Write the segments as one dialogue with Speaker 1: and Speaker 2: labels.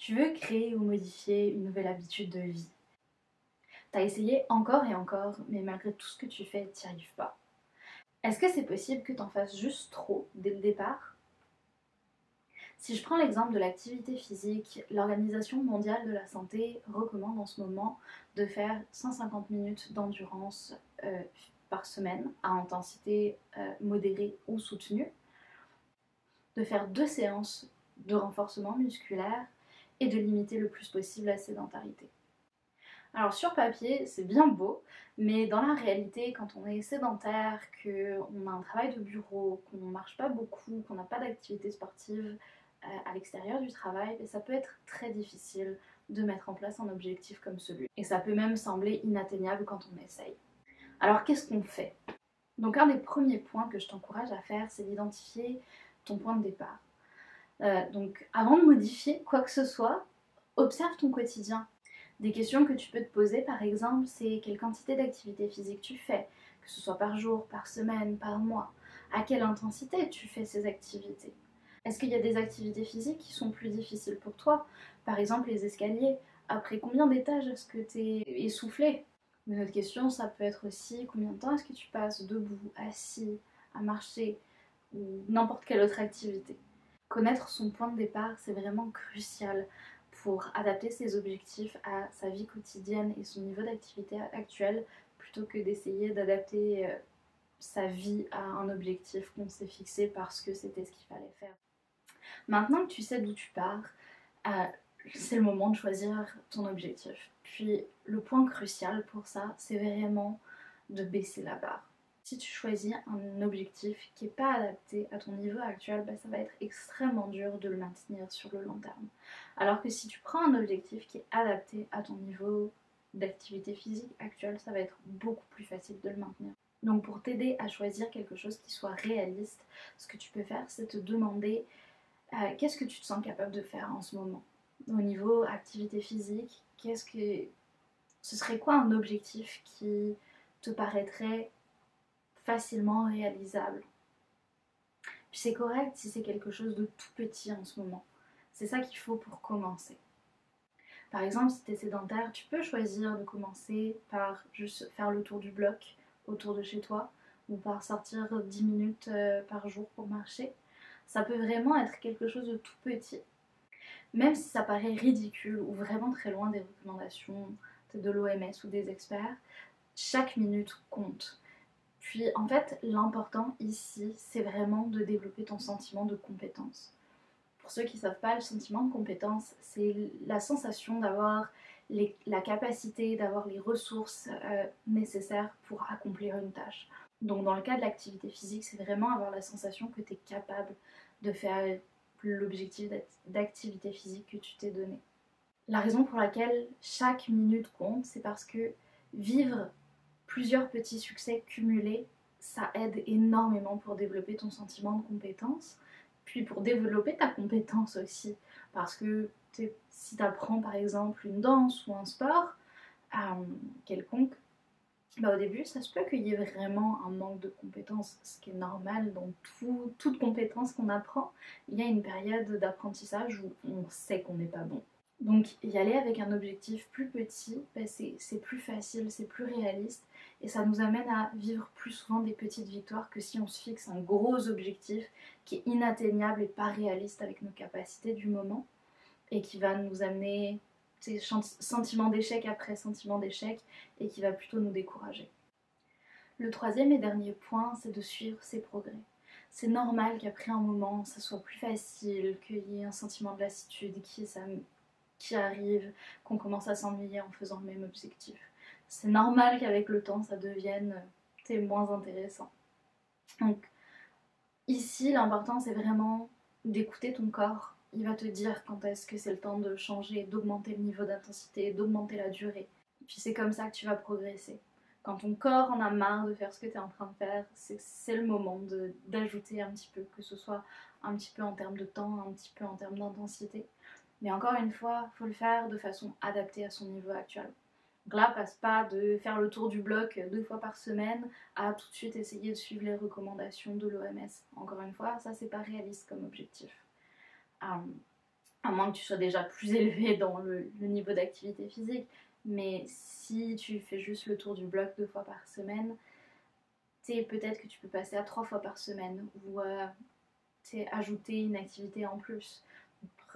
Speaker 1: Tu veux créer ou modifier une nouvelle habitude de vie. T'as essayé encore et encore, mais malgré tout ce que tu fais, t'y arrives pas. Est-ce que c'est possible que t'en fasses juste trop dès le départ? Si je prends l'exemple de l'activité physique, l'Organisation mondiale de la santé recommande en ce moment de faire 150 minutes d'endurance par semaine à intensité modérée ou soutenue, de faire 2 séances de renforcement musculaire et de limiter le plus possible la sédentarité. Alors sur papier, c'est bien beau, mais dans la réalité, quand on est sédentaire, qu'on a un travail de bureau, qu'on ne marche pas beaucoup, qu'on n'a pas d'activité sportive à l'extérieur du travail, ça peut être très difficile de mettre en place un objectif comme celui. Et ça peut même sembler inatteignable quand on essaye. Alors qu'est-ce qu'on fait? Donc un des premiers points que je t'encourage à faire, c'est d'identifier ton point de départ. Donc avant de modifier quoi que ce soit, observe ton quotidien. Des questions que tu peux te poser par exemple, c'est quelle quantité d'activité physique tu fais, que ce soit par jour, par semaine, par mois, à quelle intensité tu fais ces activités. Est-ce qu'il y a des activités physiques qui sont plus difficiles pour toi? Par exemple les escaliers, après combien d'étages est-ce que tu es essoufflé? Une autre question, ça peut être aussi combien de temps est-ce que tu passes debout, assis, à marcher ou n'importe quelle autre activité. Connaître son point de départ, c'est vraiment crucial pour adapter ses objectifs à sa vie quotidienne et son niveau d'activité actuel plutôt que d'essayer d'adapter sa vie à un objectif qu'on s'est fixé parce que c'était ce qu'il fallait faire. Maintenant que tu sais d'où tu pars, c'est le moment de choisir ton objectif. Puis le point crucial pour ça, c'est vraiment de baisser la barre. Si tu choisis un objectif qui n'est pas adapté à ton niveau actuel, ça va être extrêmement dur de le maintenir sur le long terme. Alors que si tu prends un objectif qui est adapté à ton niveau d'activité physique actuel, ça va être beaucoup plus facile de le maintenir. Donc pour t'aider à choisir quelque chose qui soit réaliste, ce que tu peux faire, c'est te demander qu'est-ce que tu te sens capable de faire en ce moment. Au niveau activité physique, ce serait quoi un objectif qui te paraîtrait facilement réalisable? Puis c'est correct si c'est quelque chose de tout petit en ce moment. C'est ça qu'il faut pour commencer. Par exemple, si tu es sédentaire, tu peux choisir de commencer par juste faire le tour du bloc autour de chez toi ou par sortir 10 minutes par jour pour marcher. Ça peut vraiment être quelque chose de tout petit. Même si ça paraît ridicule ou vraiment très loin des recommandations de l'OMS ou des experts, chaque minute compte. Puis en fait, l'important ici, c'est vraiment de développer ton sentiment de compétence. Pour ceux qui ne savent pas, le sentiment de compétence, c'est la sensation d'avoir la capacité, d'avoir les ressources nécessaires pour accomplir une tâche. Donc dans le cas de l'activité physique, c'est vraiment avoir la sensation que tu es capable de faire l'objectif d'activité physique que tu t'es donné. La raison pour laquelle chaque minute compte, c'est parce que vivre plusieurs petits succès cumulés, ça aide énormément pour développer ton sentiment de compétence, puis pour développer ta compétence aussi. Parce que si tu apprends par exemple une danse ou un sport quelconque, au début, ça se peut qu'il y ait vraiment un manque de compétences, ce qui est normal dans toute compétence qu'on apprend. Il y a une période d'apprentissage où on sait qu'on n'est pas bon. Donc y aller avec un objectif plus petit, c'est plus facile, c'est plus réaliste et ça nous amène à vivre plus souvent des petites victoires que si on se fixe un gros objectif qui est inatteignable et pas réaliste avec nos capacités du moment et qui va nous amener sentiment d'échec après sentiment d'échec et qui va plutôt nous décourager. Le troisième et dernier point, c'est de suivre ses progrès. C'est normal qu'après un moment, ça soit plus facile, qu'il y ait un sentiment de lassitude qui arrive, qu'on commence à s'ennuyer en faisant le même objectif. C'est normal qu'avec le temps, ça devienne moins intéressant. Donc, ici, l'important, c'est vraiment d'écouter ton corps. Il va te dire quand est-ce que c'est le temps de changer, d'augmenter le niveau d'intensité, d'augmenter la durée. Et puis c'est comme ça que tu vas progresser. Quand ton corps en a marre de faire ce que tu es en train de faire, c'est le moment d'ajouter un petit peu, que ce soit un petit peu en termes de temps, un petit peu en termes d'intensité. Mais encore une fois, il faut le faire de façon adaptée à son niveau actuel. Donc là, passe pas de faire le tour du bloc 2 fois par semaine à tout de suite essayer de suivre les recommandations de l'OMS. Encore une fois, ça c'est pas réaliste comme objectif. à moins que tu sois déjà plus élevé dans le niveau d'activité physique. Mais si tu fais juste le tour du bloc 2 fois par semaine, peut-être que tu peux passer à 3 fois par semaine ou ajouter une activité en plus.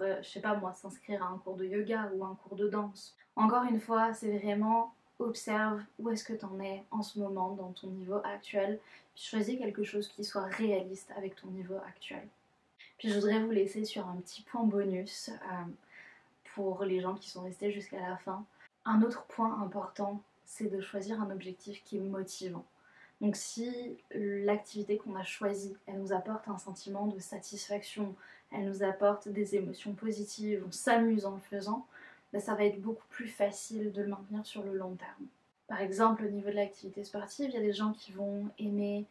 Speaker 1: Je sais pas moi, s'inscrire à un cours de yoga ou un cours de danse. Encore une fois, c'est vraiment observe où est-ce que tu en es en ce moment dans ton niveau actuel, puis choisis quelque chose qui soit réaliste avec ton niveau actuel. Puis je voudrais vous laisser sur un petit point bonus pour les gens qui sont restés jusqu'à la fin. Un autre point important, c'est de choisir un objectif qui est motivant. Donc si l'activité qu'on a choisie, elle nous apporte un sentiment de satisfaction, elle nous apporte des émotions positives, on s'amuse en le faisant, ça va être beaucoup plus facile de le maintenir sur le long terme. Par exemple, au niveau de l'activité sportive, il y a des gens qui vont aimer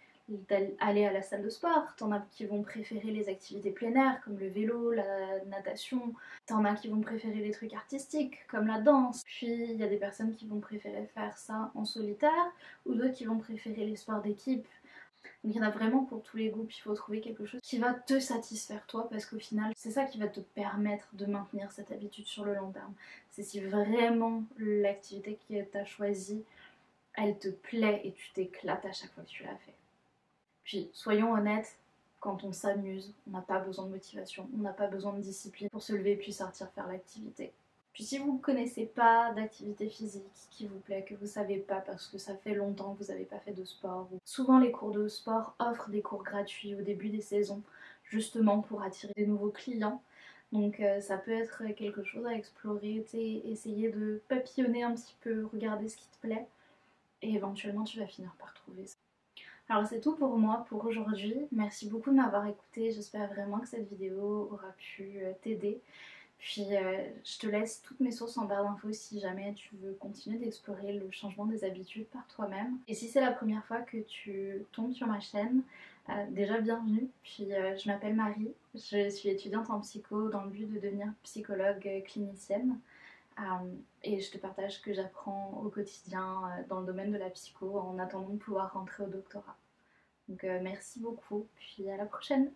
Speaker 1: aller à la salle de sport, t'en as qui vont préférer les activités plein air comme le vélo, la natation, t'en as qui vont préférer les trucs artistiques comme la danse, puis il y a des personnes qui vont préférer faire ça en solitaire ou d'autres qui vont préférer les sports d'équipe. Donc il y en a vraiment pour tous les goûts, puis il faut trouver quelque chose qui va te satisfaire toi, parce qu'au final c'est ça qui va te permettre de maintenir cette habitude sur le long terme. C'est si vraiment l'activité que tu as choisie, elle te plaît et tu t'éclates à chaque fois que tu la fais. Puis soyons honnêtes, quand on s'amuse, on n'a pas besoin de motivation, on n'a pas besoin de discipline pour se lever puis sortir faire l'activité. Puis si vous ne connaissez pas d'activité physique qui vous plaît, que vous ne savez pas parce que ça fait longtemps que vous n'avez pas fait de sport, souvent les cours de sport offrent des cours gratuits au début des saisons, justement pour attirer des nouveaux clients. Donc ça peut être quelque chose à explorer, essayer de papillonner un petit peu, regarder ce qui te plaît, et éventuellement tu vas finir par trouver ça. Alors c'est tout pour moi pour aujourd'hui. Merci beaucoup de m'avoir écouté. J'espère vraiment que cette vidéo aura pu t'aider. Puis je te laisse toutes mes sources en barre d'infos si jamais tu veux continuer d'explorer le changement des habitudes par toi-même. Et si c'est la première fois que tu tombes sur ma chaîne, déjà bienvenue. Puis je m'appelle Marie, je suis étudiante en psycho dans le but de devenir psychologue clinicienne. Et je te partage ce que j'apprends au quotidien dans le domaine de la psycho en attendant de pouvoir rentrer au doctorat. Donc merci beaucoup, puis à la prochaine!